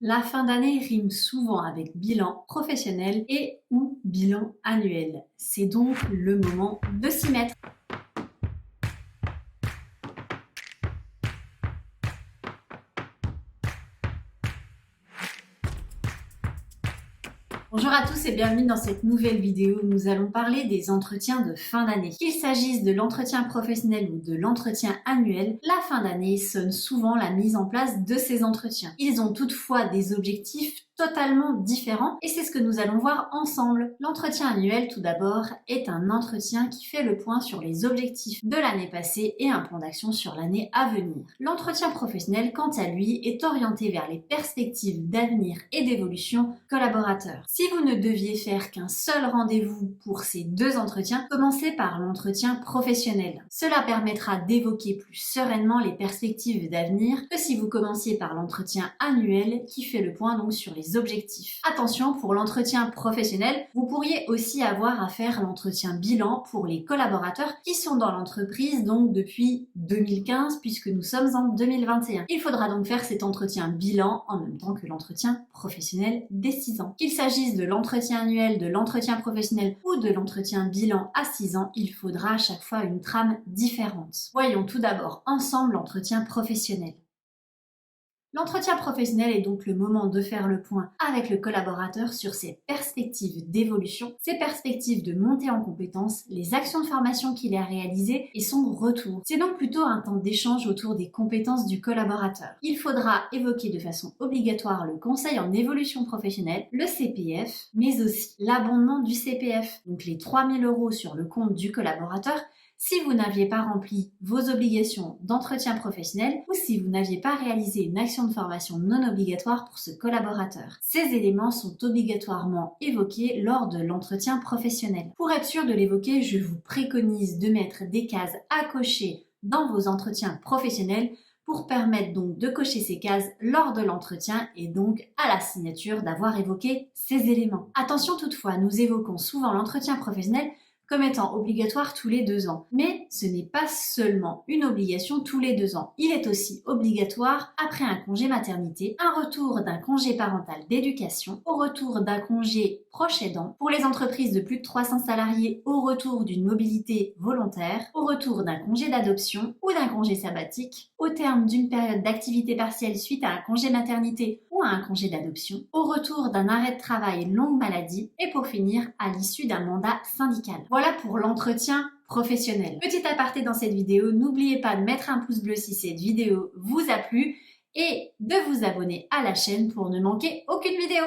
La fin d'année rime souvent avec bilan professionnel et ou bilan annuel. C'est donc le moment de s'y mettre. Bonjour à tous et bienvenue dans cette nouvelle vidéo où nous allons parler des entretiens de fin d'année. Qu'il s'agisse de l'entretien professionnel ou de l'entretien annuel, la fin d'année sonne souvent la mise en place de ces entretiens. Ils ont toutefois des objectifs totalement différents et c'est ce que nous allons voir ensemble. L'entretien annuel, tout d'abord, est un entretien qui fait le point sur les objectifs de l'année passée et un plan d'action sur l'année à venir. L'entretien professionnel, quant à lui, est orienté vers les perspectives d'avenir et d'évolution collaborateurs. Si vous ne deviez faire qu'un seul rendez-vous pour ces deux entretiens, commencez par l'entretien professionnel. Cela permettra d'évoquer plus sereinement les perspectives d'avenir que si vous commenciez par l'entretien annuel qui fait le point donc sur les objectifs. Attention, pour l'entretien professionnel, vous pourriez aussi avoir à faire l'entretien bilan pour les collaborateurs qui sont dans l'entreprise donc depuis 2015 puisque nous sommes en 2021. Il faudra donc faire cet entretien bilan en même temps que l'entretien professionnel des 6 ans. Qu'il s'agisse de l'entretien annuel, de l'entretien professionnel ou de l'entretien bilan à 6 ans, il faudra à chaque fois une trame différente. Voyons tout d'abord ensemble l'entretien professionnel. L'entretien professionnel est donc le moment de faire le point avec le collaborateur sur ses perspectives d'évolution, ses perspectives de montée en compétences, les actions de formation qu'il a réalisées et son retour. C'est donc plutôt un temps d'échange autour des compétences du collaborateur. Il faudra évoquer de façon obligatoire le conseil en évolution professionnelle, le CPF, mais aussi l'abondement du CPF, donc les 3 000 € sur le compte du collaborateur si vous n'aviez pas rempli vos obligations d'entretien professionnel ou si vous n'aviez pas réalisé une action de formation non obligatoire pour ce collaborateur. Ces éléments sont obligatoirement évoqués lors de l'entretien professionnel. Pour être sûr de l'évoquer, je vous préconise de mettre des cases à cocher dans vos entretiens professionnels pour permettre donc de cocher ces cases lors de l'entretien et donc à la signature d'avoir évoqué ces éléments. Attention toutefois, nous évoquons souvent l'entretien professionnel comme étant obligatoire tous les 2 ans. Mais ce n'est pas seulement une obligation tous les 2 ans. Il est aussi obligatoire après un congé maternité, un retour d'un congé parental d'éducation, au retour d'un congé proche aidant, pour les entreprises de plus de 300 salariés, au retour d'une mobilité volontaire, au retour d'un congé d'adoption ou d'un congé sabbatique, au terme d'une période d'activité partielle suite à un congé maternité ou à un congé d'adoption, au retour d'un arrêt de travail longue maladie et pour finir à l'issue d'un mandat syndical. Voilà pour l'entretien professionnel. Petit aparté dans cette vidéo, n'oubliez pas de mettre un pouce bleu si cette vidéo vous a plu et de vous abonner à la chaîne pour ne manquer aucune vidéo.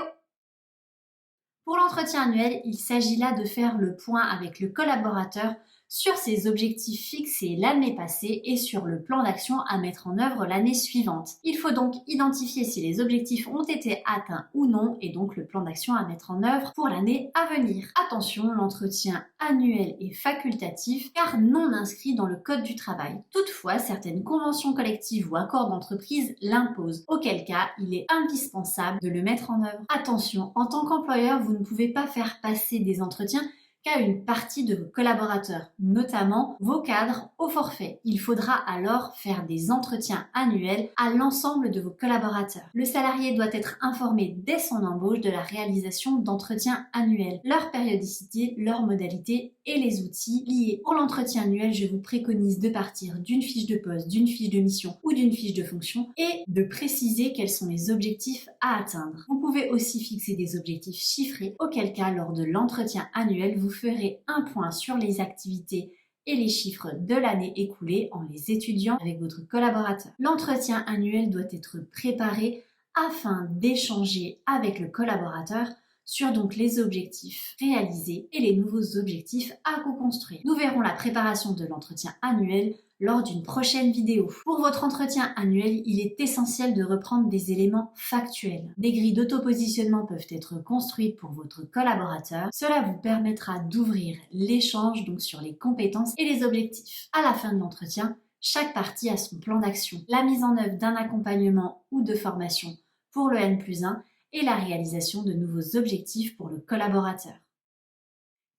Pour l'entretien annuel, il s'agit là de faire le point avec le collaborateur sur ses objectifs fixés l'année passée et sur le plan d'action à mettre en œuvre l'année suivante. Il faut donc identifier si les objectifs ont été atteints ou non et donc le plan d'action à mettre en œuvre pour l'année à venir. Attention, l'entretien annuel est facultatif car non inscrit dans le code du travail. Toutefois, certaines conventions collectives ou accords d'entreprise l'imposent, auquel cas il est indispensable de le mettre en œuvre. Attention, en tant qu'employeur, vous ne pouvez pas faire passer des entretiens qu'à une partie de vos collaborateurs, notamment vos cadres au forfait. Il faudra alors faire des entretiens annuels à l'ensemble de vos collaborateurs. Le salarié doit être informé dès son embauche de la réalisation d'entretiens annuels, leur périodicité, leurs modalités et les outils liés. Pour l'entretien annuel, je vous préconise de partir d'une fiche de poste, d'une fiche de mission ou d'une fiche de fonction et de préciser quels sont les objectifs à atteindre. Vous pouvez aussi fixer des objectifs chiffrés, auquel cas lors de l'entretien annuel, vous ferez un point sur les activités et les chiffres de l'année écoulée en les étudiant avec votre collaborateur. L'entretien annuel doit être préparé afin d'échanger avec le collaborateur sur donc les objectifs réalisés et les nouveaux objectifs à co-construire. Nous verrons la préparation de l'entretien annuel lors d'une prochaine vidéo. Pour votre entretien annuel, il est essentiel de reprendre des éléments factuels. Des grilles d'autopositionnement peuvent être construites pour votre collaborateur. Cela vous permettra d'ouvrir l'échange donc sur les compétences et les objectifs. À la fin de l'entretien, chaque partie a son plan d'action, la mise en œuvre d'un accompagnement ou de formation pour le N+1 et la réalisation de nouveaux objectifs pour le collaborateur.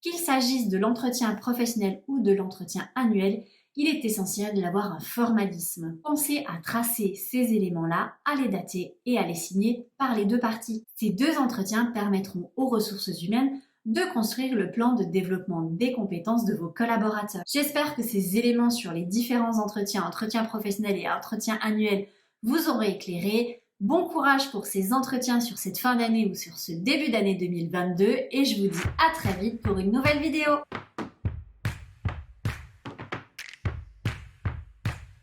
Qu'il s'agisse de l'entretien professionnel ou de l'entretien annuel, il est essentiel d'avoir un formalisme. Pensez à tracer ces éléments-là, à les dater et à les signer par les deux parties. Ces deux entretiens permettront aux ressources humaines de construire le plan de développement des compétences de vos collaborateurs. J'espère que ces éléments sur les différents entretiens professionnels et entretiens annuels vous auront éclairé. Bon courage pour ces entretiens sur cette fin d'année ou sur ce début d'année 2022 et je vous dis à très vite pour une nouvelle vidéo.